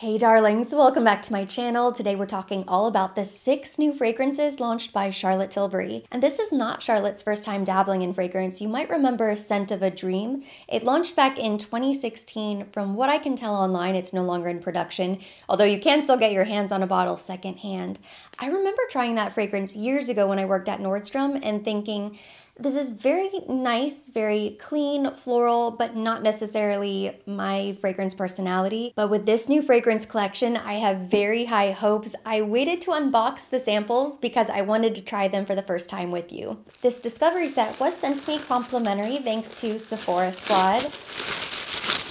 Hey darlings, welcome back to my channel. Today we're talking all about the 6 new fragrances launched by Charlotte Tilbury. And this is not Charlotte's first time dabbling in fragrance. You might remember Scent of a Dream. It launched back in 2016. From what I can tell online, it's no longer in production, although you can still get your hands on a bottle secondhand. I remember trying that fragrance years ago when I worked at Nordstrom and thinking, this is very nice, very clean, floral, but not necessarily my fragrance personality. But with this new fragrance collection, I have very high hopes. I waited to unbox the samples because I wanted to try them for the first time with you. This discovery set was sent to me complimentary thanks to Sephora Squad.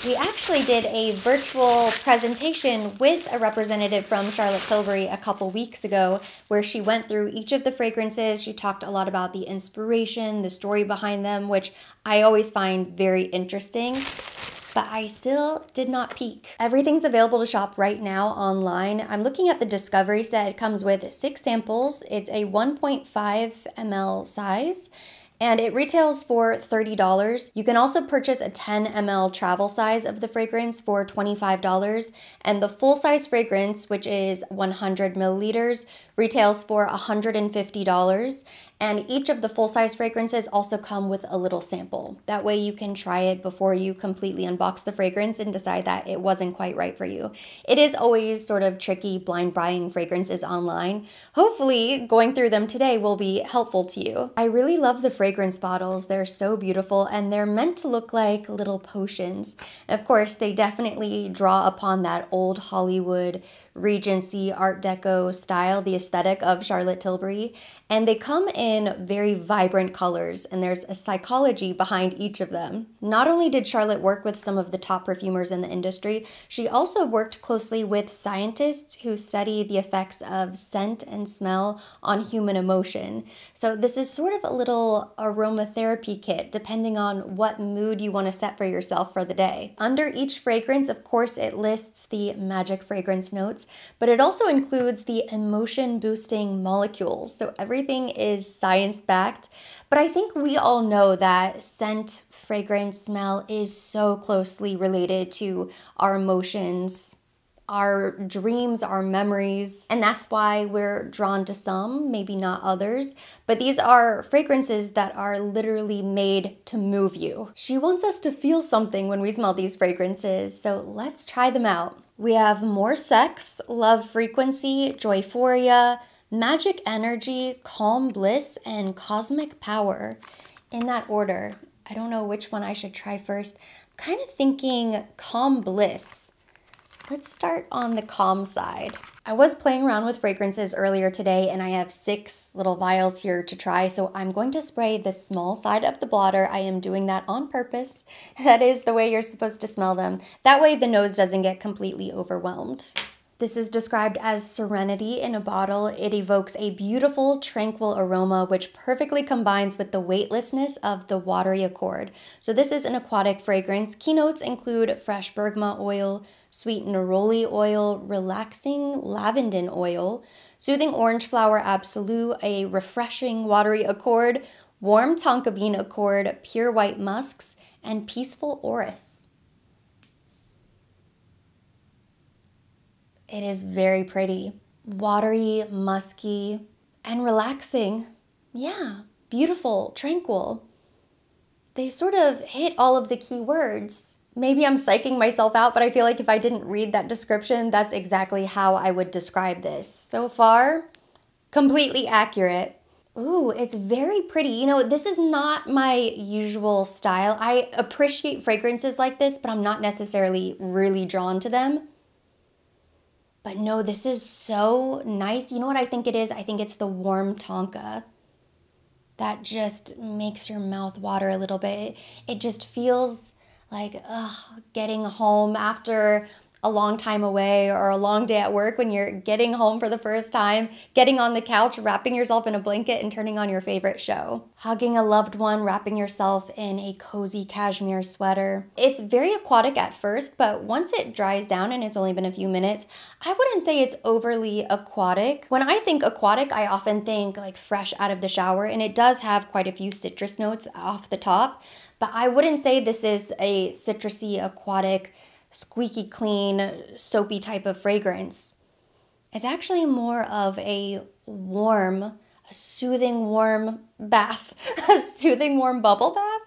We actually did a virtual presentation with a representative from Charlotte Tilbury a couple weeks ago where she went through each of the fragrances. She talked a lot about the inspiration, the story behind them, which I always find very interesting, but I still did not peek. Everything's available to shop right now online. I'm looking at the discovery set. It comes with 6 samples. It's a 1.5 ml size, and it retails for $30. You can also purchase a 10 ml travel size of the fragrance for $25, and the full size fragrance, which is 100 milliliters, retails for $150. And each of the full-size fragrances also come with a little sample. That way you can try it before you completely unbox the fragrance and decide that it wasn't quite right for you. It is always sort of tricky blind buying fragrances online. Hopefully going through them today will be helpful to you. I really love the fragrance bottles. They're so beautiful and they're meant to look like little potions. And of course, they definitely draw upon that old Hollywood Regency Art Deco style, the aesthetic of Charlotte Tilbury, and they come in very vibrant colors, and there's a psychology behind each of them. Not only did Charlotte work with some of the top perfumers in the industry, she also worked closely with scientists who study the effects of scent and smell on human emotion. So this is sort of a little aromatherapy kit depending on what mood you want to set for yourself for the day. Under each fragrance, of course, it lists the magic fragrance notes, but it also includes the emotion boosting molecules. So everything is science-backed, but I think we all know that scent, fragrance, smell is so closely related to our emotions, our dreams, our memories, and that's why we're drawn to some, maybe not others, but these are fragrances that are literally made to move you. She wants us to feel something when we smell these fragrances, so let's try them out. We have More Sex, Love Frequency, Foria, Magic Energy, Calm Bliss, and Cosmic Power. In that order. I don't know which one I should try first. I'm kind of thinking Calm Bliss. Let's start on the calm side. I was playing around with fragrances earlier today and I have 6 little vials here to try, so I'm going to spray the small side of the blotter. I am doing that on purpose. That is the way you're supposed to smell them. That way the nose doesn't get completely overwhelmed. This is described as serenity in a bottle. It evokes a beautiful, tranquil aroma which perfectly combines with the weightlessness of the watery accord. So this is an aquatic fragrance. Keynotes include fresh bergamot oil, sweet neroli oil, relaxing lavender oil, soothing orange flower absolute, a refreshing watery accord, warm tonka bean accord, pure white musks, and peaceful orris. It is very pretty, watery, musky, and relaxing. Yeah, beautiful, tranquil. They sort of hit all of the key words. Maybe I'm psyching myself out, but I feel like if I didn't read that description, that's exactly how I would describe this. So far, completely accurate. Ooh, it's very pretty. You know, this is not my usual style. I appreciate fragrances like this, but I'm not necessarily really drawn to them. But no, this is so nice. You know what I think it is? I think it's the warm tonka. That just makes your mouth water a little bit. It just feels like, getting home after a long time away or a long day at work, when you're getting home for the first time, getting on the couch, wrapping yourself in a blanket and turning on your favorite show. Hugging a loved one, wrapping yourself in a cozy cashmere sweater. It's very aquatic at first, but once it dries down and it's only been a few minutes, I wouldn't say it's overly aquatic. When I think aquatic, I often think like fresh out of the shower, and it does have quite a few citrus notes off the top, but I wouldn't say this is a citrusy aquatic squeaky clean, soapy type of fragrance. It's actually more of a warm, a soothing warm bath, a soothing warm bubble bath.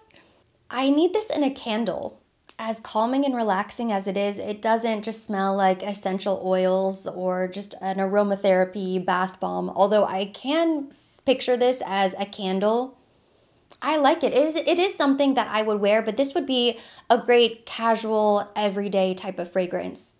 I need this in a candle. As calming and relaxing as it is, it doesn't just smell like essential oils or just an aromatherapy bath bomb, although I can picture this as a candle. I like it. It is something that I would wear, but this would be a great casual, everyday type of fragrance.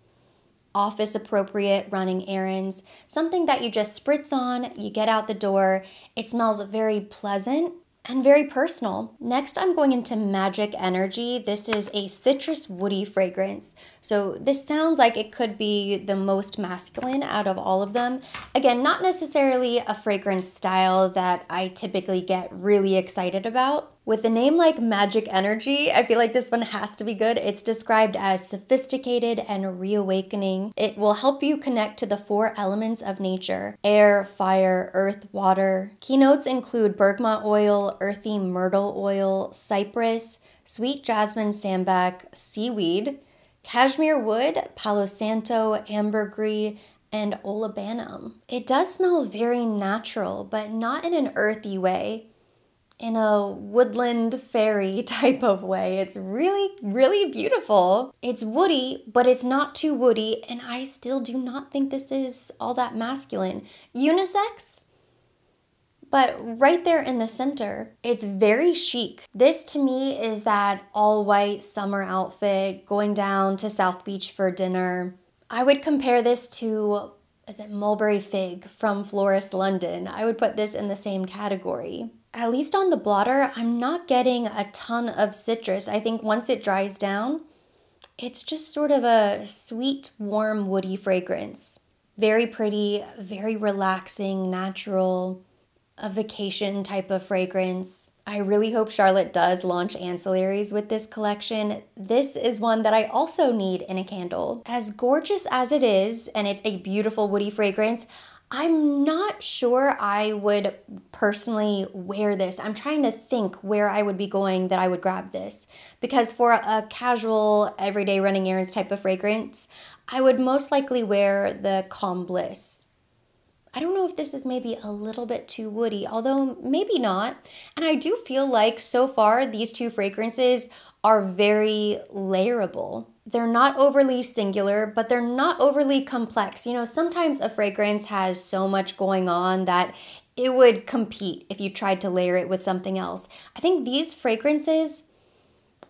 Office appropriate, running errands, something that you just spritz on, you get out the door. It smells very pleasant and very personal. Next, I'm going into Magic Energy. This is a citrus woody fragrance. So this sounds like it could be the most masculine out of all of them. Again, not necessarily a fragrance style that I typically get really excited about. With a name like Magic Energy, I feel like this one has to be good. It's described as sophisticated and reawakening. It will help you connect to the 4 elements of nature: air, fire, earth, water. Keynotes include bergamot oil, earthy myrtle oil, cypress, sweet jasmine sambac, seaweed, cashmere wood, palo santo, ambergris, and olibanum. It does smell very natural, but not in an earthy way. In a woodland fairy type of way. It's really, really beautiful. It's woody, but it's not too woody, and I still do not think this is all that masculine. Unisex, but right there in the center. It's very chic. This to me is that all-white summer outfit, going down to South Beach for dinner. I would compare this to, is it Mulberry Fig from Florist London? I would put this in the same category. At least on the blotter, I'm not getting a ton of citrus. I think once it dries down, it's just sort of a sweet, warm, woody fragrance. Very pretty, very relaxing, natural, a vacation type of fragrance. I really hope Charlotte does launch ancillaries with this collection. This is one that I also need in a candle. As gorgeous as it is, and it's a beautiful woody fragrance, I'm not sure I would personally wear this. I'm trying to think where I would be going that I would grab this. Because for a casual, everyday running errands type of fragrance, I would most likely wear the Calm Bliss. I don't know if this is maybe a little bit too woody, although maybe not. And I do feel like so far these 2 fragrances are very layerable. They're not overly singular, but they're not overly complex. You know, sometimes a fragrance has so much going on that it would compete if you tried to layer it with something else. I think these fragrances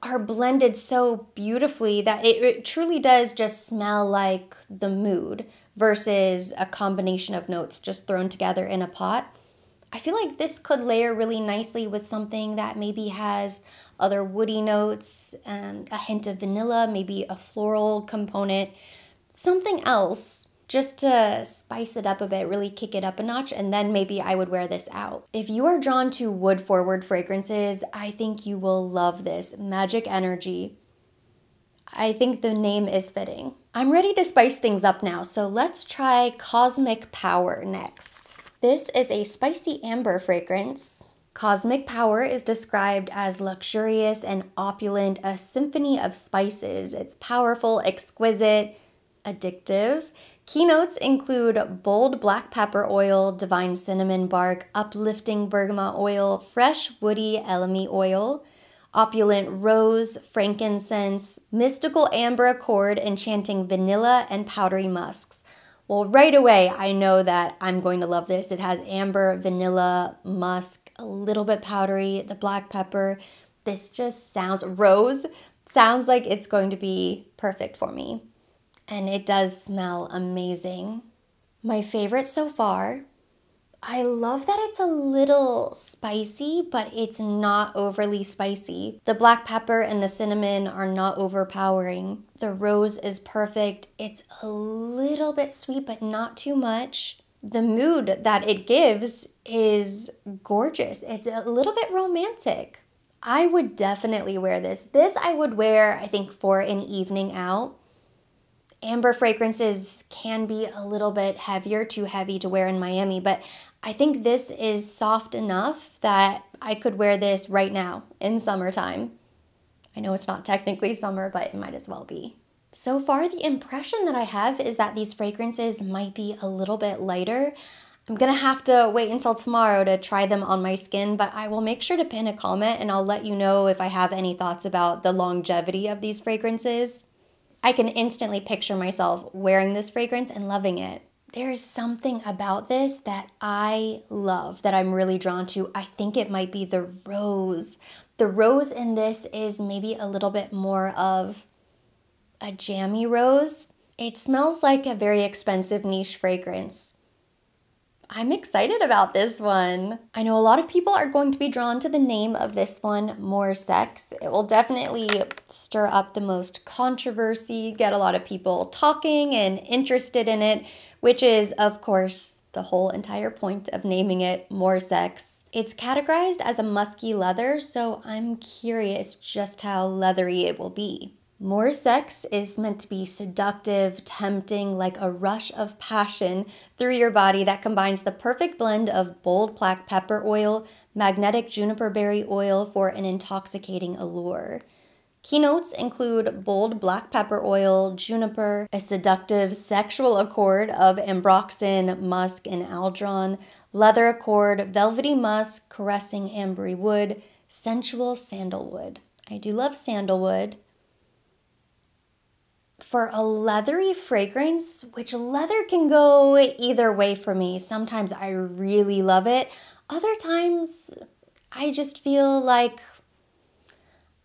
are blended so beautifully that it truly does just smell like the mood versus a combination of notes just thrown together in a pot. I feel like this could layer really nicely with something that maybe has other woody notes, a hint of vanilla, maybe a floral component, something else just to spice it up a bit, really kick it up a notch, and then maybe I would wear this out. If you are drawn to wood-forward fragrances, I think you will love this, Magic Energy. I think the name is fitting. I'm ready to spice things up now, so let's try Cosmic Power next. This is a spicy amber fragrance. Cosmic Power is described as luxurious and opulent, a symphony of spices. It's powerful, exquisite, addictive. Keynotes include bold black pepper oil, divine cinnamon bark, uplifting bergamot oil, fresh woody elemi oil, opulent rose, frankincense, mystical amber accord, enchanting vanilla, and powdery musks. Well, right away, I know that I'm going to love this. It has amber, vanilla, musk, a little bit powdery, the black pepper. This just sounds, rose, sounds like it's going to be perfect for me. And it does smell amazing. My favorite so far, I love that it's a little spicy, but it's not overly spicy. The black pepper and the cinnamon are not overpowering. The rose is perfect. It's a little bit sweet, but not too much. The mood that it gives is gorgeous. It's a little bit romantic. I would definitely wear this. This I would wear, I think, for an evening out. Amber fragrances can be a little bit heavier, too heavy to wear in Miami, but I think this is soft enough that I could wear this right now in summertime. I know it's not technically summer, but it might as well be. So far, the impression that I have is that these fragrances might be a little bit lighter. I'm gonna have to wait until tomorrow to try them on my skin, but I will make sure to pin a comment and I'll let you know if I have any thoughts about the longevity of these fragrances. I can instantly picture myself wearing this fragrance and loving it. There's something about this that I love, that I'm really drawn to. I think it might be the rose. The rose in this is maybe a little bit more of a jammy rose. It smells like a very expensive niche fragrance. I'm excited about this one. I know a lot of people are going to be drawn to the name of this one, More Sex. It will definitely stir up the most controversy, get a lot of people talking and interested in it, which is, of course, the whole entire point of naming it More Sex. It's categorized as a musky leather, so I'm curious just how leathery it will be. More Sex is meant to be seductive, tempting, like a rush of passion through your body that combines the perfect blend of bold black pepper oil, magnetic juniper berry oil for an intoxicating allure. Keynotes include bold black pepper oil, juniper, a seductive sexual accord of ambroxan, musk, and aldron, leather accord, velvety musk, caressing ambery wood, sensual sandalwood. I do love sandalwood. For a leathery fragrance, which leather can go either way for me. Sometimes I really love it. Other times I just feel like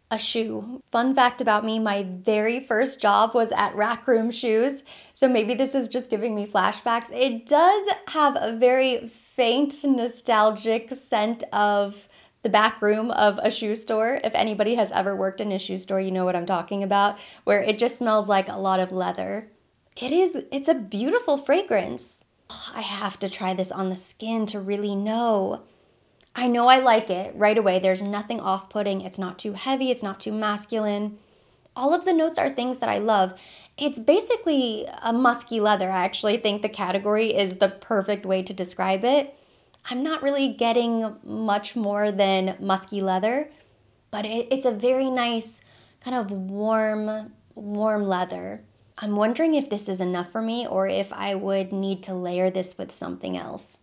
a shoe. Fun fact about me, my very first job was at Rack Room Shoes. So maybe this is just giving me flashbacks. It does have a very faint nostalgic scent of the back room of a shoe store. If anybody has ever worked in a shoe store, you know what I'm talking about, where it just smells like a lot of leather. It's a beautiful fragrance. I have to try this on the skin to really know. I know I like it right away. There's nothing off-putting. It's not too heavy. It's not too masculine. All of the notes are things that I love. It's basically a musky leather. I actually think the category is the perfect way to describe it. I'm not really getting much more than musky leather, but it's a very nice kind of warm leather. I'm wondering if this is enough for me or if I would need to layer this with something else.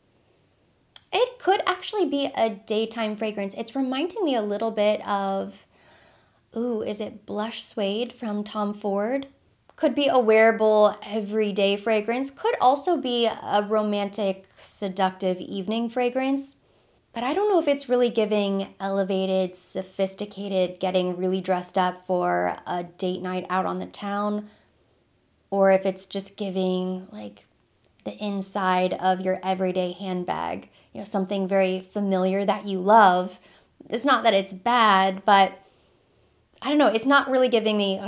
It could actually be a daytime fragrance. It's reminding me a little bit of, is it Blush Suede from Tom Ford? Could be a wearable everyday fragrance. Could also be a romantic, seductive evening fragrance. But I don't know if it's really giving elevated, sophisticated, getting really dressed up for a date night out on the town, or if it's just giving like the inside of your everyday handbag. You know, something very familiar that you love. It's not that it's bad, but I don't know, it's not really giving me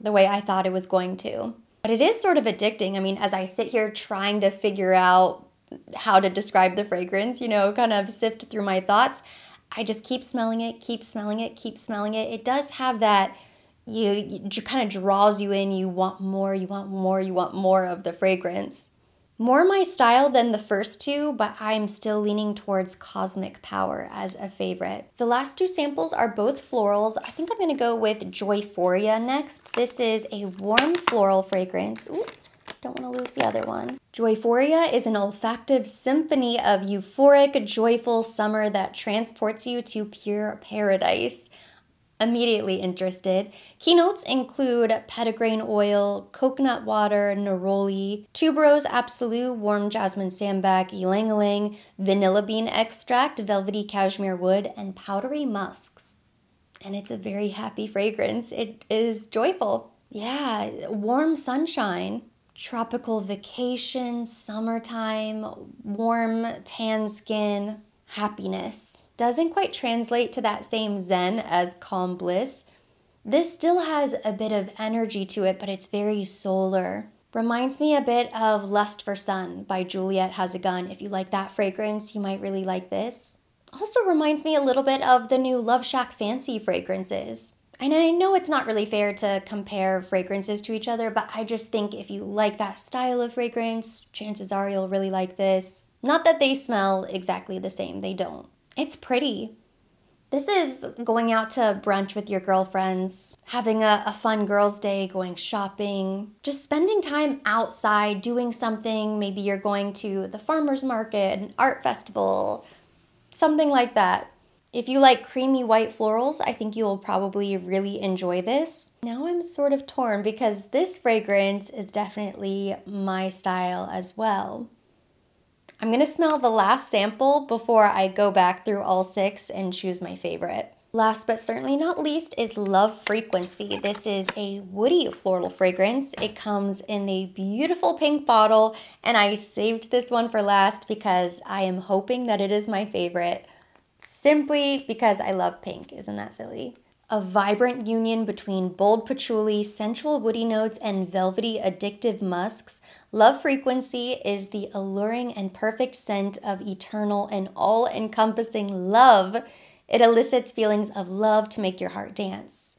the way I thought it was going to. But it is sort of addicting. I mean, as I sit here trying to figure out how to describe the fragrance, you know, kind of sift through my thoughts, I just keep smelling it, keep smelling it, keep smelling it. It does have that, you kind of draws you in, you want more, you want more, you want more of the fragrance. More my style than the first two, but I'm still leaning towards Cosmic Power as a favorite. The last two samples are both florals. I think I'm gonna go with Foria next. This is a warm floral fragrance. Ooh, don't wanna lose the other one. Foria is an olfactive symphony of euphoric, joyful summer that transports you to pure paradise. Immediately interested. Keynotes include petitgrain oil, coconut water, neroli, tuberose absolute, warm jasmine sambac, ylang-ylang, vanilla bean extract, velvety cashmere wood, and powdery musks. And it's a very happy fragrance. It is joyful. Yeah, warm sunshine, tropical vacation, summertime, warm tan skin, happiness. Doesn't quite translate to that same zen as Calm Bliss. This still has a bit of energy to it, but it's very solar. Reminds me a bit of Lust for Sun by Juliet Has a Gun. If you like that fragrance, you might really like this. Also reminds me a little bit of the new Love Shack Fancy fragrances. And I know it's not really fair to compare fragrances to each other, but I just think if you like that style of fragrance, chances are you'll really like this. Not that they smell exactly the same, they don't. It's pretty. This is going out to brunch with your girlfriends, having a fun girls' day, going shopping, just spending time outside doing something. Maybe you're going to the farmer's market, an art festival, something like that. If you like creamy white florals, I think you'll probably really enjoy this. Now I'm sort of torn because this fragrance is definitely my style as well. I'm gonna smell the last sample before I go back through all 6 and choose my favorite. Last but certainly not least is Love Frequency. This is a woody floral fragrance. It comes in the beautiful pink bottle, and I saved this one for last because I am hoping that it is my favorite, simply because I love pink. Isn't that silly? A vibrant union between bold patchouli, sensual woody notes, and velvety addictive musks, Love Frequency is the alluring and perfect scent of eternal and all-encompassing love. It elicits feelings of love to make your heart dance.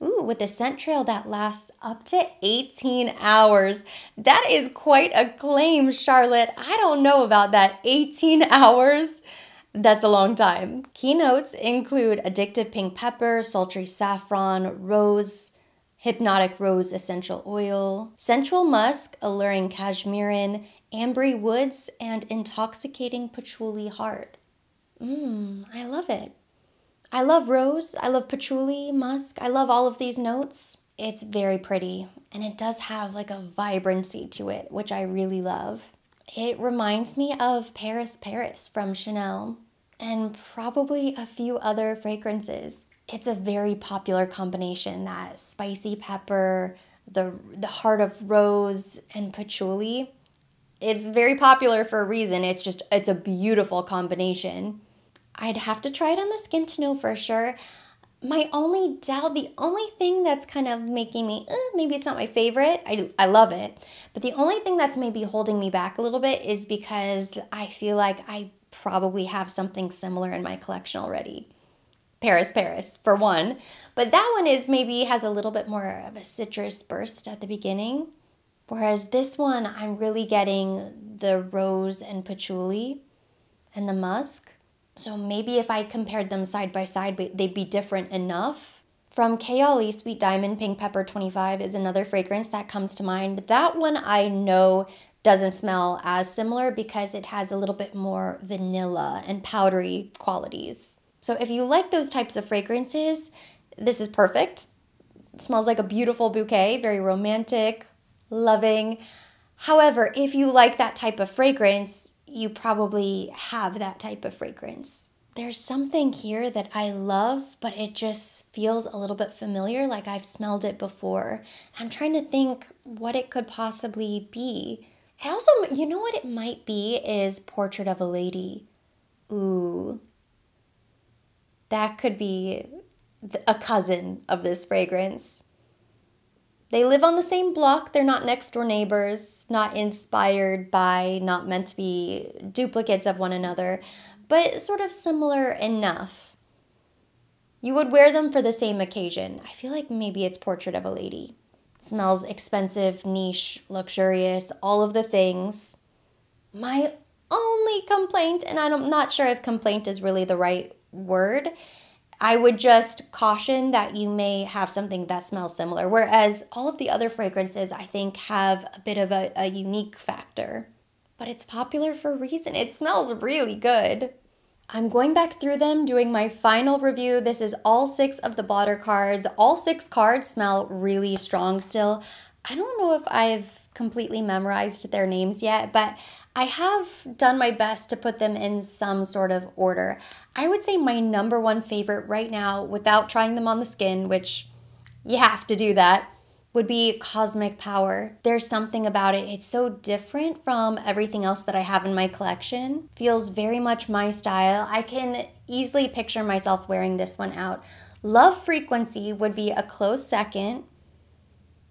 Ooh, with a scent trail that lasts up to 18 hours. That is quite a claim, Charlotte. I don't know about that. 18 hours? That's a long time. Key notes include addictive pink pepper, sultry saffron, rose, hypnotic rose essential oil, sensual musk, alluring cashmerean, ambery woods, and intoxicating patchouli heart. I love it. I love rose, I love patchouli, musk, I love all of these notes. It's very pretty, and it does have like a vibrancy to it, which I really love. It reminds me of Paris Paris from Chanel, and probably a few other fragrances. It's a very popular combination, that spicy pepper, the heart of rose and patchouli. It's very popular for a reason. It's a beautiful combination. I'd have to try it on the skin to know for sure. My only doubt, the only thing that's kind of making me, maybe it's not my favorite, I love it, but the only thing that's maybe holding me back a little bit is because I feel like I probably have something similar in my collection already. Paris Paris, for one. But that one maybe has a little bit more of a citrus burst at the beginning. Whereas this one, I'm really getting the rose and patchouli and the musk. So maybe if I compared them side by side, they'd be different enough. From Kayali, Sweet Diamond Pink Pepper 25 is another fragrance that comes to mind. That one I know doesn't smell as similar because it has a little bit more vanilla and powdery qualities. So if you like those types of fragrances, this is perfect. It smells like a beautiful bouquet, very romantic, loving. However, if you like that type of fragrance, you probably have that type of fragrance. There's something here that I love, but it just feels a little bit familiar, like I've smelled it before. I'm trying to think what it could possibly be. It also, you know what it might be, is Portrait of a Lady. Ooh. That could be a cousin of this fragrance. They live on the same block. They're not next door neighbors, not inspired by, not meant to be duplicates of one another, but sort of similar enough. You would wear them for the same occasion. I feel like maybe it's Portrait of a Lady. Smells expensive, niche, luxurious, all of the things. My only complaint, and I'm not sure if complaint is really the right word, I would just caution that you may have something that smells similar, whereas all of the other fragrances I think have a bit of a unique factor. But it's popular for a reason. It smells really good. I'm going back through them, doing my final review. This is all 6 of the blotter cards. All 6 cards smell really strong still. I don't know if I've completely memorized their names yet, but I have done my best to put them in some sort of order. I would say my number one favorite right now, without trying them on the skin, which you have to do that, would be Cosmic Power. There's something about it. It's so different from everything else that I have in my collection. Feels very much my style. I can easily picture myself wearing this one out. Love Frequency would be a close second.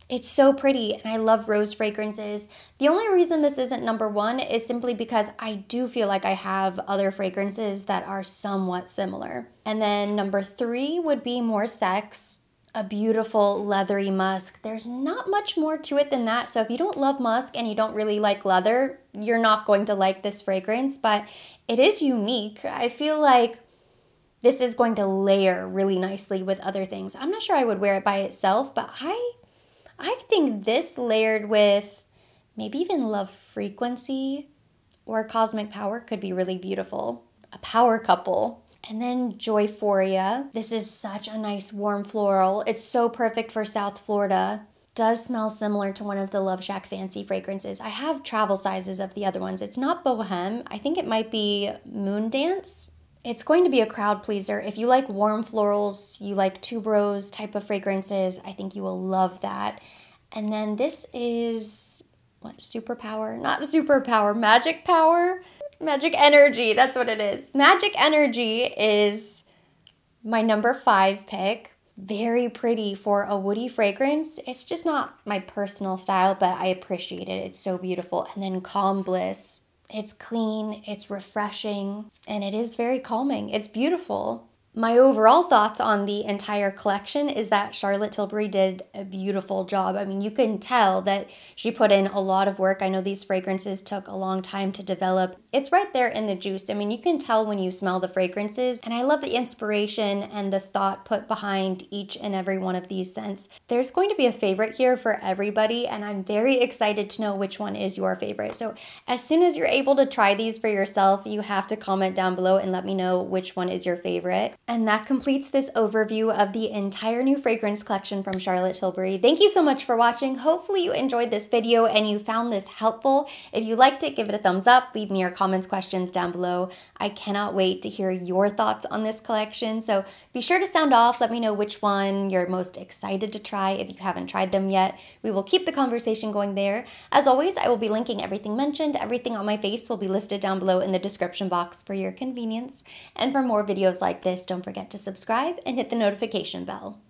It's so pretty, and I love rose fragrances. The only reason this isn't number one is simply because I do feel like I have other fragrances that are somewhat similar. And then number 3 would be More Sex, a beautiful leathery musk. There's not much more to it than that, so if you don't love musk and you don't really like leather, you're not going to like this fragrance, but it is unique. I feel like this is going to layer really nicely with other things. I'm not sure I would wear it by itself, but I think this layered with maybe even Love Frequency or Cosmic Power could be really beautiful. A power couple. And then Joyforia. This is such a nice warm floral. It's so perfect for South Florida. Does smell similar to one of the Love Shack Fancy fragrances. I have travel sizes of the other ones. It's not Bohem. I think it might be Moon Dance. It's going to be a crowd pleaser. If you like warm florals, you like tuberose type of fragrances, I think you will love that. And then this is, what, Superpower? Not Superpower, Magic Power? Magic Energy, that's what it is. Magic Energy is my number 5 pick. Very pretty for a woody fragrance. It's just not my personal style, but I appreciate it. It's so beautiful. And then Calm Bliss. It's clean, it's refreshing, and it is very calming. It's beautiful. My overall thoughts on the entire collection is that Charlotte Tilbury did a beautiful job. I mean, you can tell that she put in a lot of work. I know these fragrances took a long time to develop. It's right there in the juice. I mean, you can tell when you smell the fragrances, and I love the inspiration and the thought put behind each and every one of these scents. There's going to be a favorite here for everybody, and I'm very excited to know which one is your favorite. So as soon as you're able to try these for yourself, you have to comment down below and let me know which one is your favorite. And that completes this overview of the entire new fragrance collection from Charlotte Tilbury. Thank you so much for watching. Hopefully you enjoyed this video and you found this helpful. If you liked it, give it a thumbs up. Leave me your comments, questions down below. I cannot wait to hear your thoughts on this collection. So be sure to sound off. Let me know which one you're most excited to try if you haven't tried them yet. We will keep the conversation going there. As always, I will be linking everything mentioned. Everything on my face will be listed down below in the description box for your convenience. And for more videos like this, don't forget to subscribe and hit the notification bell.